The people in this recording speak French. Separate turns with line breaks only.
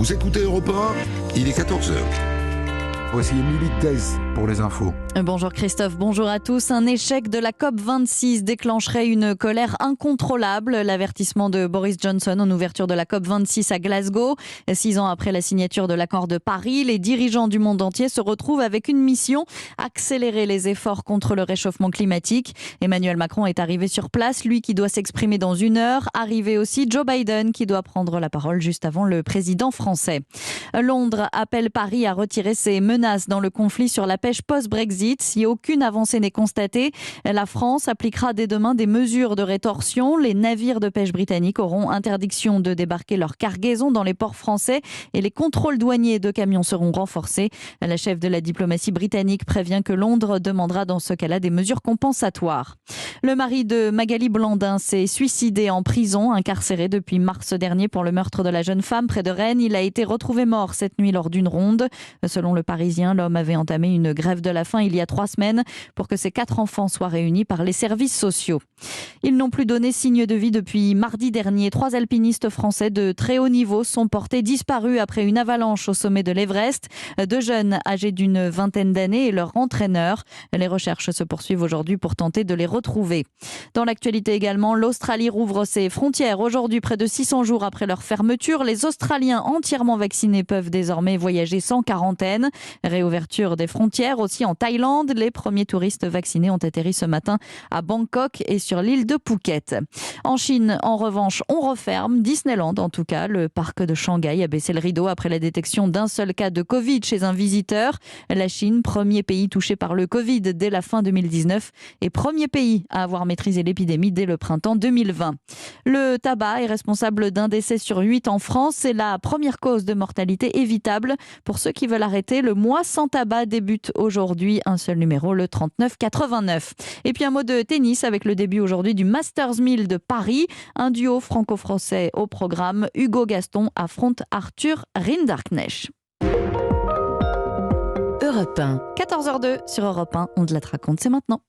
Vous écoutez Europe 1, il est 14h.
Voici Émilie Thèse pour les infos.
Bonjour Christophe, bonjour à tous. Un échec de la COP26 déclencherait une colère incontrôlable. L'avertissement de Boris Johnson en ouverture de la COP26 à Glasgow. 6 ans après la signature de l'accord de Paris, les dirigeants du monde entier se retrouvent avec une mission: accélérer les efforts contre le réchauffement climatique. Emmanuel Macron est arrivé sur place, lui qui doit s'exprimer dans 1 heure. Arrivé aussi Joe Biden qui doit prendre la parole juste avant le président français. Londres appelle Paris à retirer ses menaces dans le conflit sur la pêche post-Brexit. Si aucune avancée n'est constatée, la France appliquera dès demain des mesures de rétorsion. Les navires de pêche britanniques auront interdiction de débarquer leur cargaison dans les ports français et les contrôles douaniers de camions seront renforcés. La chef de la diplomatie britannique prévient que Londres demandera dans ce cas-là des mesures compensatoires. Le mari de Magali Blandin s'est suicidé en prison, incarcéré depuis mars dernier pour le meurtre de la jeune femme près de Rennes. Il a été retrouvé mort cette nuit lors d'une ronde. Selon Le Parisien, l'homme avait entamé une grève de la faim il y a 3 semaines pour que ses 4 enfants soient réunis par les services sociaux. Ils n'ont plus donné signe de vie depuis mardi dernier. 3 alpinistes français de très haut niveau sont portés disparus après une avalanche au sommet de l'Everest. 2 jeunes âgés d'une vingtaine d'années et leur entraîneur. Les recherches se poursuivent aujourd'hui pour tenter de les retrouver. Dans l'actualité également, l'Australie rouvre ses frontières. Aujourd'hui, près de 600 jours après leur fermeture, les Australiens entièrement vaccinés peuvent désormais voyager sans quarantaine. Réouverture des frontières aussi en Thaïlande. Les premiers touristes vaccinés ont atterri ce matin à Bangkok et sur l'île de Phuket. En Chine, en revanche, on referme. Disneyland, en tout cas. Le parc de Shanghai a baissé le rideau après la détection d'un seul cas de Covid chez un visiteur. La Chine, premier pays touché par le Covid dès la fin 2019 et premier pays à avoir maîtrisé l'épidémie dès le printemps 2020. Le tabac est responsable d'un décès sur 8 en France. C'est la première cause de mortalité évitable. Pour ceux qui veulent arrêter, le mois sans tabac débute aujourd'hui. Un seul numéro, le 3989. Et puis un mot de tennis avec le début aujourd'hui du Masters 1000 de Paris. Un duo franco-français au programme. Hugo Gaston affronte Arthur Rinderknecht.
Europe 1.
14h02 sur Europe 1. On te la raconte, c'est maintenant.